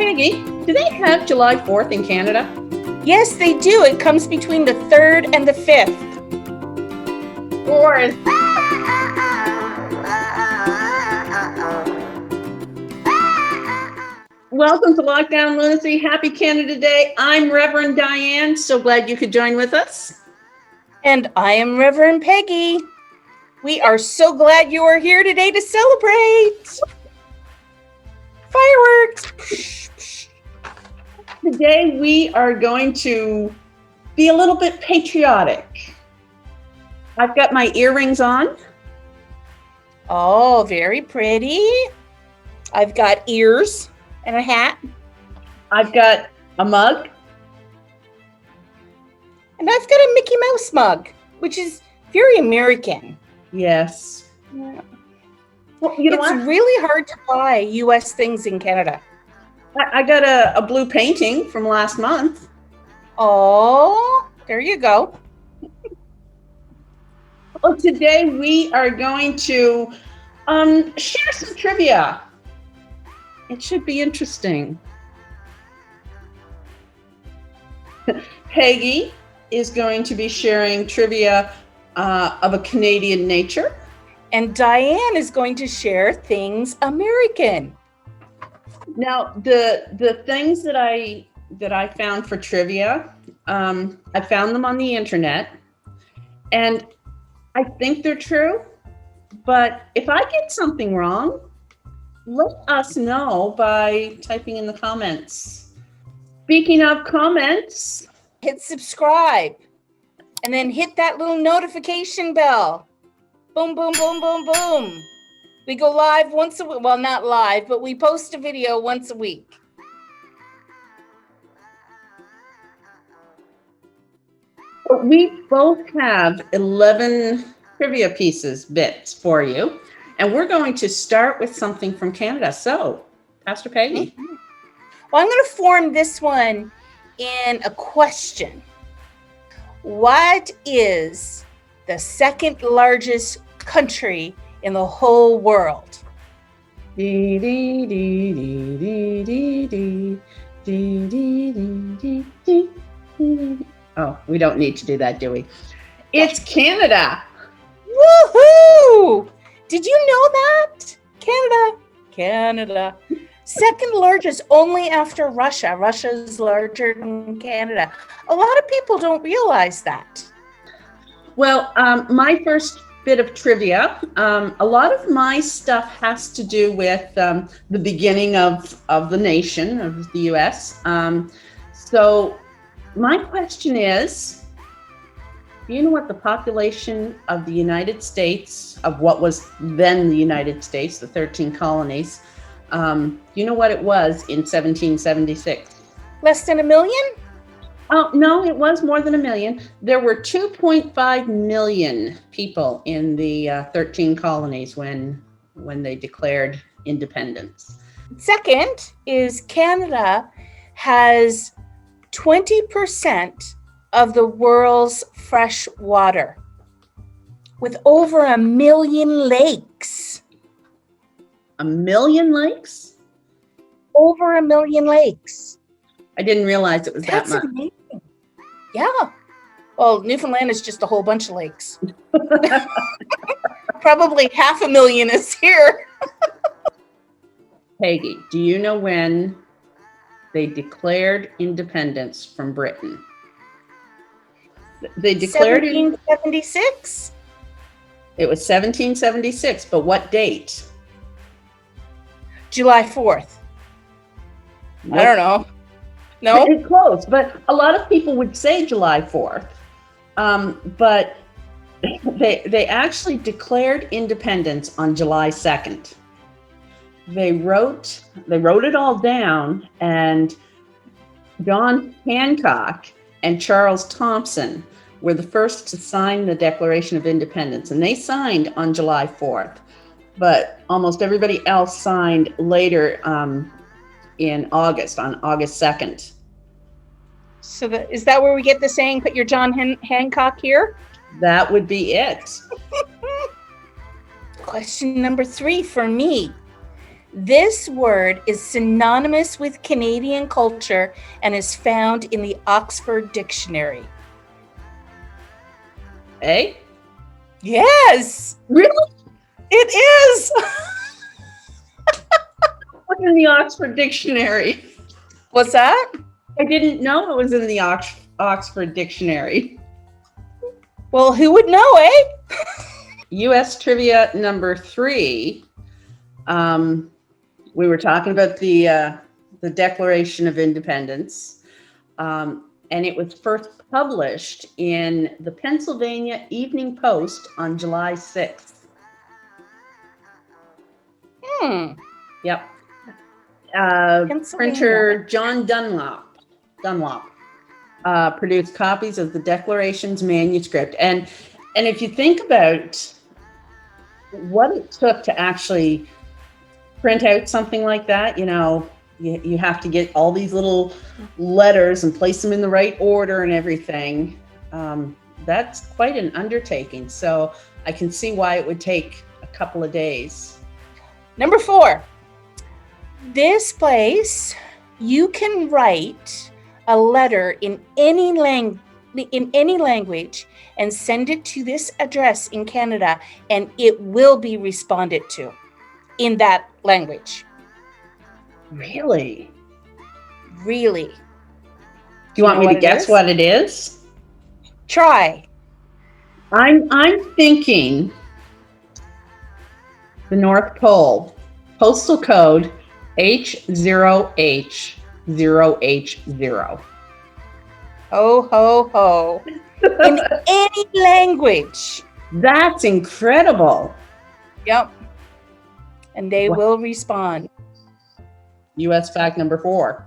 Peggy, do they have July 4th in Canada? Yes, they do. It comes between the 3rd and the 5th. Or is... Welcome to Lockdown Lunacy. Happy Canada Day. I'm Reverend Diane. So glad you could join with us. And I am Reverend Peggy. We are so glad you are here today to celebrate. Fireworks. Today we are going to be a little bit patriotic. I've got my earrings on. Oh, very pretty. I've got ears and a hat. I've got a mug. And I've got a Mickey Mouse mug, which is very American. Yes. Yeah. Well, you know It's what? really hard to buy U.S. things in Canada. I got a blue painting from last month. Oh, there you go. Well, today we are going to share some trivia. It should be interesting. Peggy is going to be sharing trivia of a Canadian nature. And Diane is going to share things American. Now, the things that I found for trivia, I found them on the internet, and I think they're true. But if I get something wrong, let us know by typing in the comments. Speaking of comments, Hit subscribe and then hit that little notification bell. Boom, boom, boom, boom, boom. We go live once a week. Well, not live, but we post a video once a week. we both have 11 trivia bits for you. And we're going to start with something from Canada. So, Pastor Peggy. Well, I'm going to form this one in a question. What is the second largest country in the whole world? Dee, dee, dee, dee, dee, dee, dee, dee, dee, dee, dee, dee. Oh, we don't need to do that, do we? It's Canada. Woohoo! Did you know that? Canada. Second largest only after Russia. Russia's larger than Canada. A lot of people don't realize that. Well, my first bit of trivia, a lot of my stuff has to do with the beginning of the nation, of the U.S. So my question is, do you know what the population of the United States, of what was then the United States, the 13 colonies, do you know what it was in 1776? Less than 1 million? Oh, no, it was more than 1 million. There were 2.5 million people in the 13 colonies when they declared independence. Second is Canada has 20% of the world's fresh water, with over 1 million lakes. 1 million lakes? Over 1 million lakes. I didn't realize it was that much. Amazing. Yeah. Well, Newfoundland is just a whole bunch of lakes. Probably 500,000 is here. Peggy, do you know when they declared independence from Britain? They declared 1776? It was 1776, but what date? July 4th. Nope. I don't know. No? It's close, but a lot of people would say July 4th. But they actually declared independence on July 2nd. They wrote it all down, and John Hancock and Charles Thompson were the first to sign the Declaration of Independence, and they signed on July 4th. But almost everybody else signed later in August, on August 2nd. So is that where we get the saying, put your John Hancock here? That would be it. Question number 3 for me. This word is synonymous with Canadian culture and is found in the Oxford Dictionary. Eh? Yes, Really? it is. What's in the Oxford Dictionary? What's that? I didn't know it was in the Oxford Dictionary. Well, who would know, eh? U.S. trivia number 3. We were talking about the Declaration of Independence, and it was first published in the Pennsylvania Evening Post on July 6th. Yep. Printer John Dunlop produced copies of the Declaration's manuscript, and if you think about what it took to actually print out something like that, you have to get all these little letters and place them in the right order and everything. That's quite an undertaking. So I can see why it would take a couple of days. Number 4. This place, you can write a letter in any language and send it to this address in Canada, and it will be responded to in that language. Really? Really. Do you want me to guess what it is? Try. I'm thinking the North Pole, postal code H0H0H0. Ho, ho, ho. In any language. That's incredible. Yep. And they will respond. U.S. fact number 4.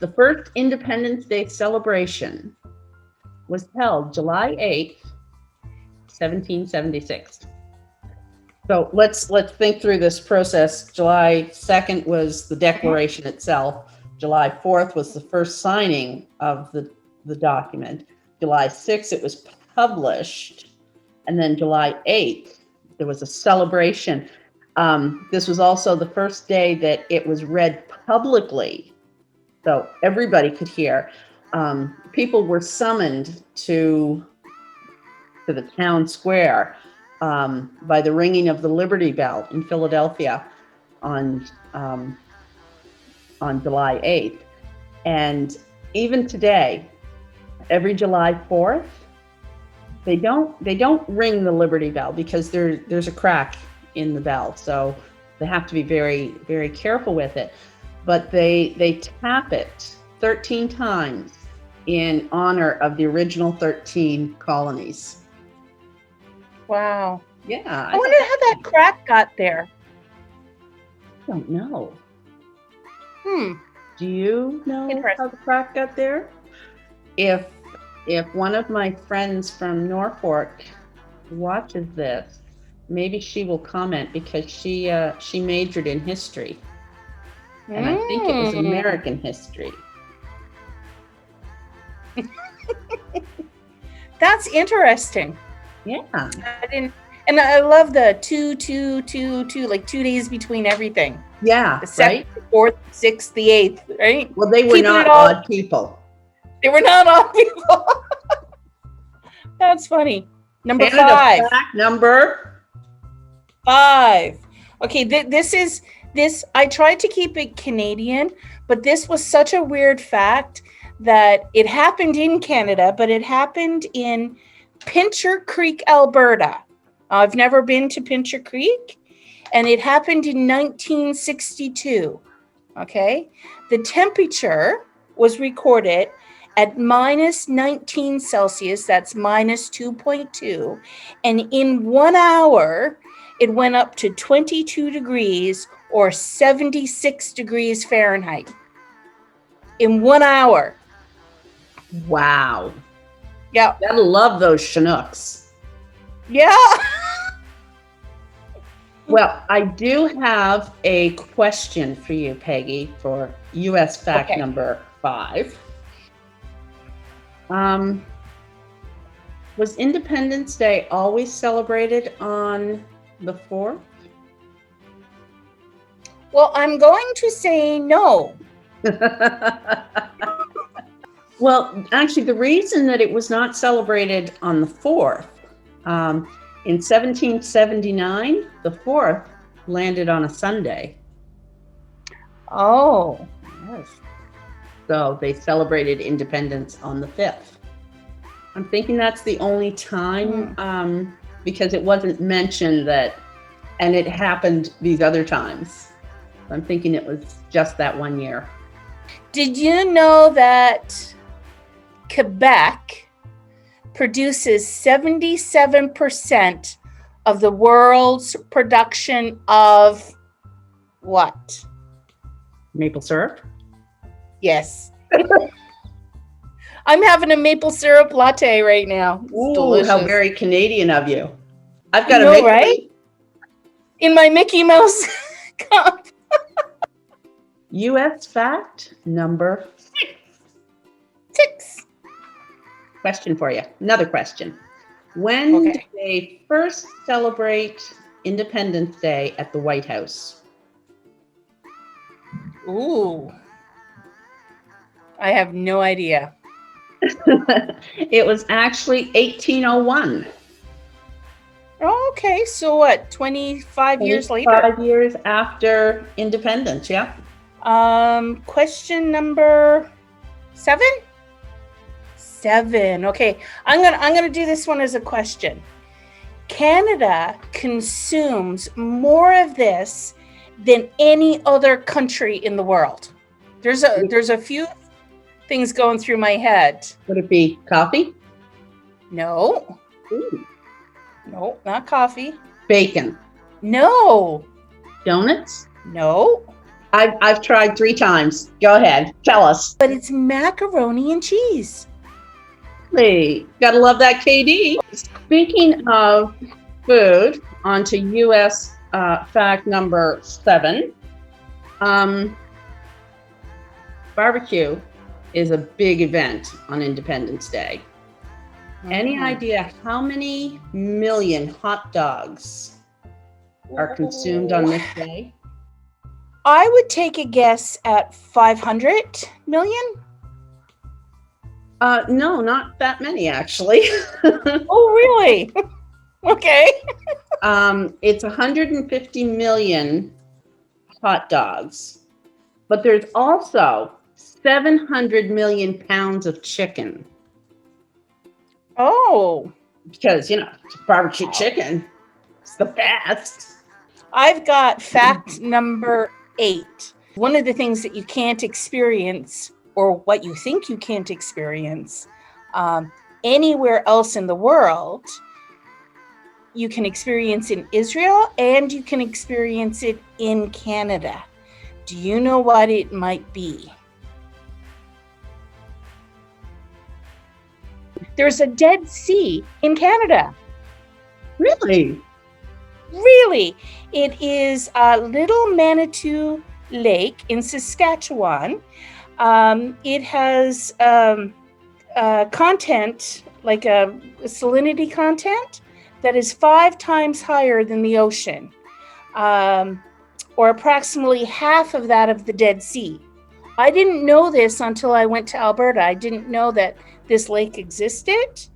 The first Independence Day celebration was held July 8th, 1776. So let's think through this process. July 2nd was the Declaration itself. July 4th was the first signing of the document. July 6th, it was published. And then July 8th, there was a celebration. This was also the first day that it was read publicly, so everybody could hear. People were summoned to the town square by the ringing of the Liberty Bell in Philadelphia on July 8th. And even today, every July 4th, they don't ring the Liberty Bell because there's a crack in the bell, so they have to be very, very careful with it. But they tap it 13 times in honor of the original 13 colonies. Wow. Yeah. I wonder how that crack got there. I don't know. Do you know how the crack got there? If one of my friends from Norfolk watches this, maybe she will comment, because she majored in history, and I think it was American history. That's interesting. Yeah. I didn't, and I love the 2, 2, 2, 2, like 2 days between everything. Yeah. The 2nd, the 4th, the 6th, the 8th, right? Well, they were not odd people. They were not odd people. That's funny. Number Canada 5. Fact number 5. Okay, this. I tried to keep it Canadian, but this was such a weird fact that it happened in Canada, but it happened in Pincher Creek, Alberta. I've never been to Pincher Creek, and it happened in 1962. Okay, the temperature was recorded at minus 19 Celsius, that's minus 2.2. And in 1 hour, it went up to 22 degrees or 76 degrees Fahrenheit. In 1 hour. Wow. Yeah. Gotta love those Chinooks. Yeah. Well, I do have a question for you, Peggy, for U.S. fact number 5. Was Independence Day always celebrated on the 4th? Well, I'm going to say no. Well, actually, the reason that it was not celebrated on the 4th, in 1779, the 4th landed on a Sunday. Oh, Yes. So they celebrated independence on the 5th. I'm thinking that's the only time, because it wasn't mentioned that, and it happened these other times. I'm thinking it was just that one year. did you know that Quebec produces 77% of the world's production of what? Maple syrup? Yes. I'm having a maple syrup latte right now. It's Ooh, delicious. how very Canadian of you. I've I got a know, maple right? In my Mickey Mouse cup. US fact number 6. question for you. Another question. When Okay. did they first celebrate Independence Day at the White House? Ooh. I have no idea. It was actually 1801. Oh, okay. So what? 25 years later? 5 years after independence, yeah. Question number 7? 7. Okay. I'm gonna do this one as a question. Canada consumes more of this than any other country in the world. There's a few things going through my head. Would it be coffee? No. Ooh. No, not coffee. Bacon? No. Donuts? No. I've tried 3 times. Go ahead, tell us. But it's macaroni and cheese. Hey, gotta love that KD. Speaking of food, on to US fact number 7. Barbecue is a big event on Independence Day. Any idea how many million hot dogs are consumed on this day? I would take a guess at 500 million. No, not that many actually. Oh, really? Okay. It's 150 million hot dogs, but there's also 700 million pounds of chicken. Oh, Because, it's barbecue chicken. It's the best. I've got fact number 8. One of the things that you can't experience, or what you think you can't experience, anywhere else in the world, you can experience in Israel and you can experience it in Canada. Do you know what it might be? There's a Dead Sea in Canada. Really? Really? It is Little Manitou Lake in Saskatchewan. It has content, like a salinity content, that is 5 times higher than the ocean, or approximately half of that of the Dead Sea. I didn't know this until I went to Alberta. I didn't know that this lake existed.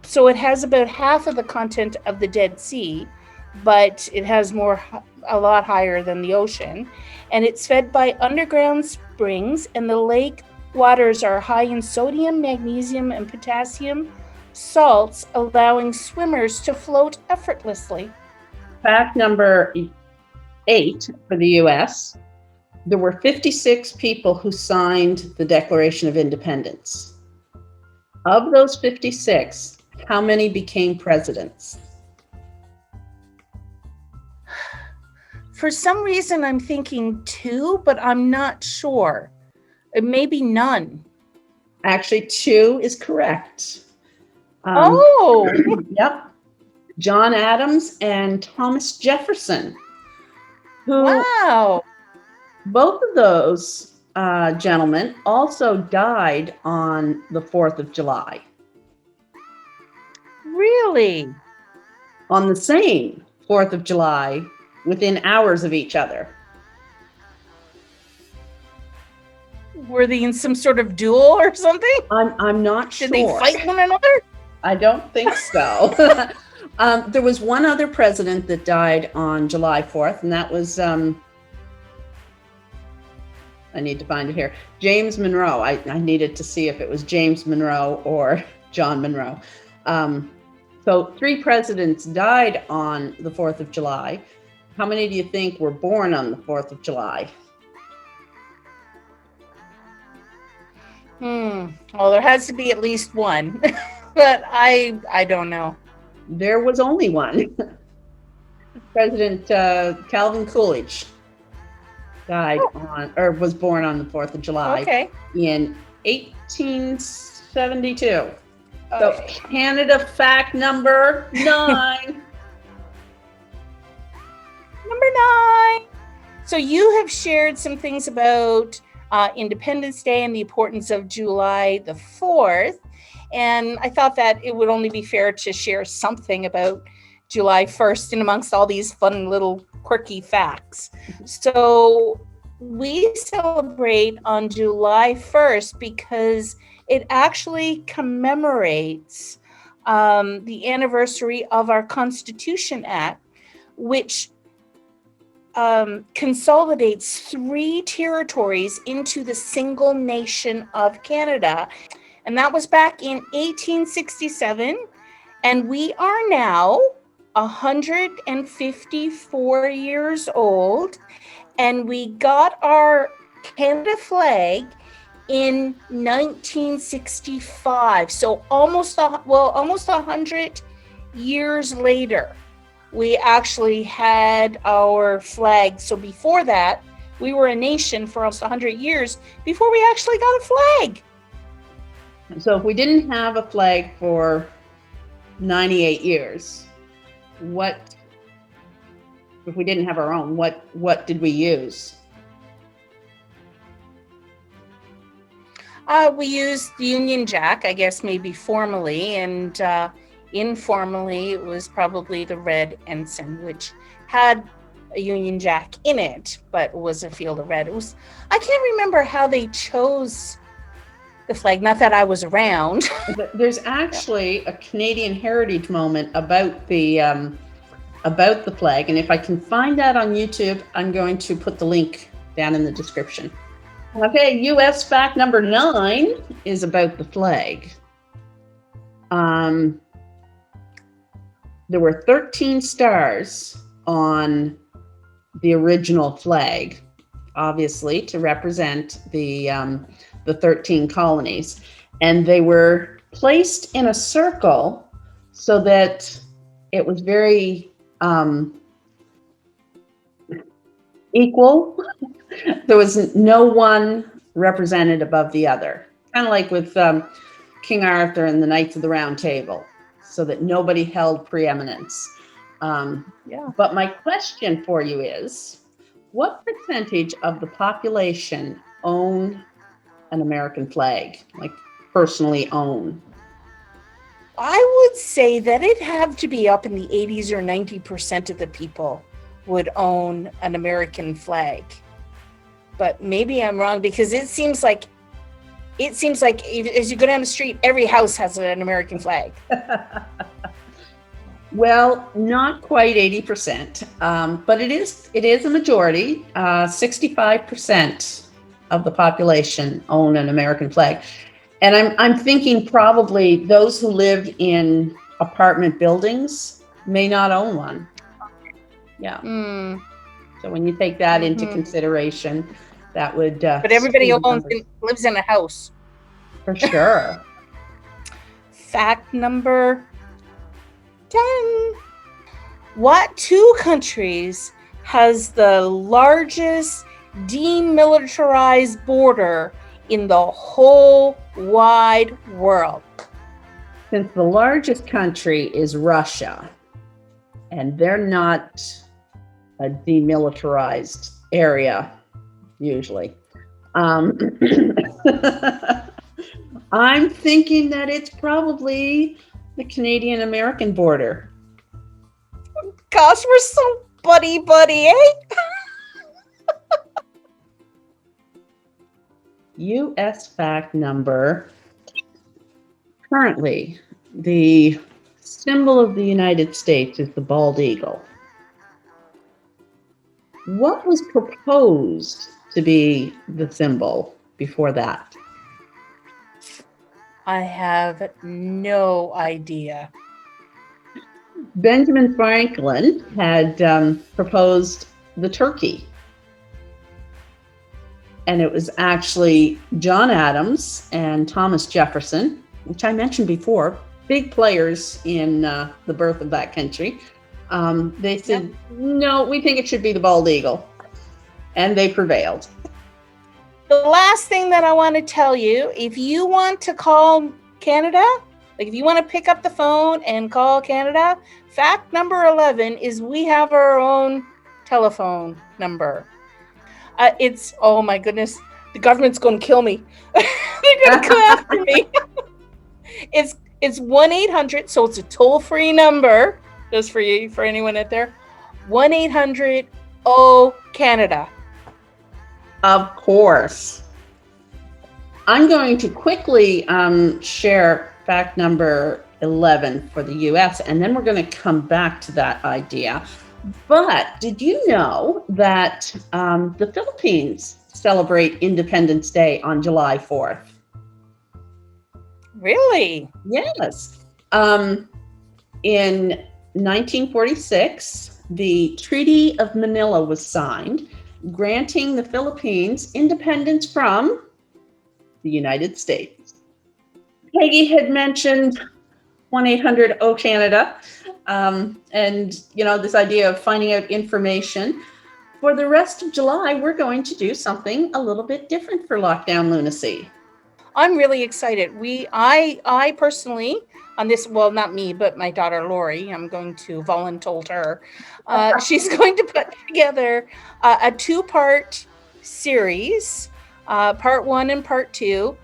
So it has about half of the content of the Dead Sea, but it has a lot higher than the ocean. And it's fed by underground springs, and the lake waters are high in sodium, magnesium, and potassium salts, allowing swimmers to float effortlessly. Fact number 8 for the US. There were 56 people who signed the Declaration of Independence. Of those 56, how many became presidents? For some reason, I'm thinking 2, but I'm not sure. Maybe none. Actually, 2 is correct. Yep. John Adams and Thomas Jefferson, who Wow. both of those gentlemen also died on the 4th of July. Really? On the same 4th of July, within hours of each other. Were they in some sort of duel or something? I'm not Did sure. they fight one another? I don't think so. There was one other president that died on July 4th, and that was, I need to find it here, James Monroe. I needed to see if it was James Monroe or John Monroe. So 3 presidents died on the 4th of July. How many do you think were born on the 4th of July? Well, there has to be at least one, but I don't know. There was only one. President Calvin Coolidge died on, or was born on the 4th of July in 1872. So Canada fact number 9. Number 9. So you have shared some things about Independence Day and the importance of July the 4th. And I thought that it would only be fair to share something about July 1st and amongst all these fun little quirky facts. So we celebrate on July 1st because it actually commemorates the anniversary of our Constitution Act, which consolidates 3 territories into the single nation of Canada. And that was back in 1867. And we are now 154 years old. And we got our Canada flag in 1965. So almost 100 years later, we actually had our flag. So before that, we were a nation for almost 100 years before we actually got a flag. So if we didn't have a flag for 98 years, if we didn't have our own, what did we use? We used the Union Jack, I guess maybe formally, and informally, it was probably the red ensign, which had a Union Jack in it, but was a field of red. I can't remember how they chose the flag, not that I was around. There's actually a Canadian heritage moment about the flag, and if I can find that on YouTube, I'm going to put the link down in the description. Okay, US fact number 9 is about the flag. There were 13 stars on the original flag, obviously to represent the 13 colonies, and they were placed in a circle so that it was very equal. There was no one represented above the other, kind of like with King Arthur and the Knights of the Round Table, so that nobody held preeminence. But my question for you is, what percentage of the population own an American flag, like personally own? I would say that it'd have to be up in the 80s or 90% of the people would own an American flag. But maybe I'm wrong, because it seems like as you go down the street, every house has an American flag. Well, not quite 80%, but it is a majority. 65% of the population own an American flag, and I'm thinking probably those who live in apartment buildings may not own one. Yeah. So when you take that into consideration, that would. But everybody lives in a house. For sure. Fact number 10. What 2 countries has the largest demilitarized border in the whole wide world? Since the largest country is Russia, and they're not a demilitarized area usually, I'm thinking that it's probably the Canadian-American border. Gosh, we're so buddy, eh? U.S. fact number. Currently, the symbol of the United States is the bald eagle. What was proposed to be the symbol before that? I have no idea. Benjamin Franklin had proposed the turkey. And it was actually John Adams and Thomas Jefferson, which I mentioned before, big players in the birth of that country. They said, no, we think it should be the bald eagle. And they prevailed. The last thing that I want to tell you, if you want to call Canada, like if you want to pick up the phone and call Canada, fact number 11 is we have our own telephone number. It's, oh my goodness, the government's going to kill me. They're going to come after me. It's 1-800, so it's a toll-free number, just for you, for anyone out there. 1-800-O-Canada. Of course. I'm going to quickly share fact number 11 for the US, and then we're going to come back to that idea. But did you know that the Philippines celebrate Independence Day on July 4th? Really? Yes. In 1946, the Treaty of Manila was signed, granting the Philippines independence from the United States. Peggy had mentioned 1-800-O-Canada, and this idea of finding out information. For the rest of July, we're going to do something a little bit different for Lockdown Lunacy. I'm really excited. I personally, on this, well, not me, but my daughter Lori, I'm going to volunteer her. She's going to put together a 2-part series, part 1 and part 2,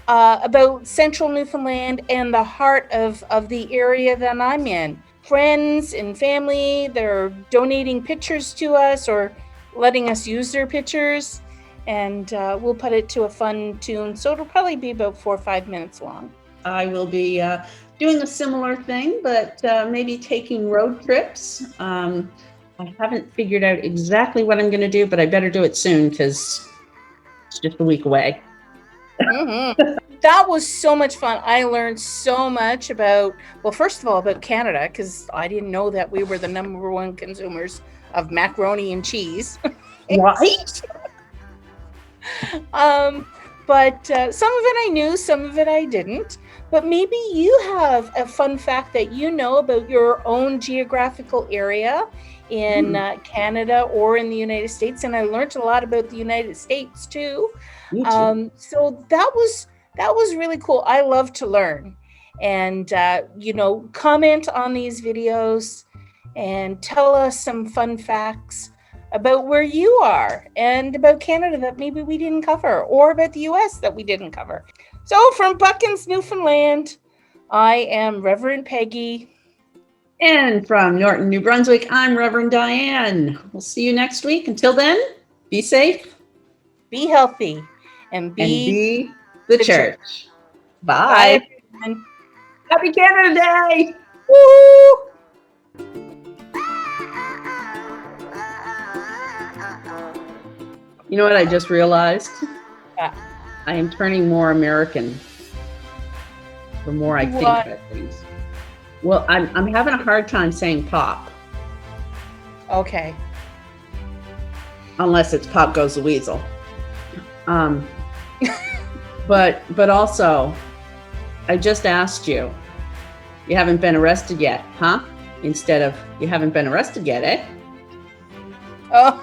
about central Newfoundland and the heart of the area that I'm in. Friends and family, they're donating pictures to us or letting us use their pictures, and we'll put it to a fun tune. So it'll probably be about 4 or 5 minutes long. I will be doing a similar thing, but maybe taking road trips. I haven't figured out exactly what I'm going to do, but I better do it soon because it's just a week away. Mm-hmm. That was so much fun. I learned so much about, well, first of all, about Canada, because I didn't know that we were the number 1 consumers of macaroni and cheese. Right? But some of it I knew, some of it I didn't. But maybe you have a fun fact that you know about your own geographical area in Canada or in the United States. And I learned a lot about the United States too. So that was really cool. I love to learn, and comment on these videos and tell us some fun facts about where you are and about Canada that maybe we didn't cover, or about the US that we didn't cover. So from Buckins, Newfoundland, I am Reverend Peggy. And from Norton, New Brunswick, I'm Reverend Diane. We'll see you next week. Until then, be safe, be healthy, and be the church. Bye. Bye, everyone. Happy Canada Day! Woo! You know what I just realized? Yeah. I am turning more American the more I think about things. Well, I'm having a hard time saying pop. Okay. Unless it's Pop Goes the Weasel. But also, I just asked you, you haven't been arrested yet, huh? Instead of, you haven't been arrested yet, eh? Oh.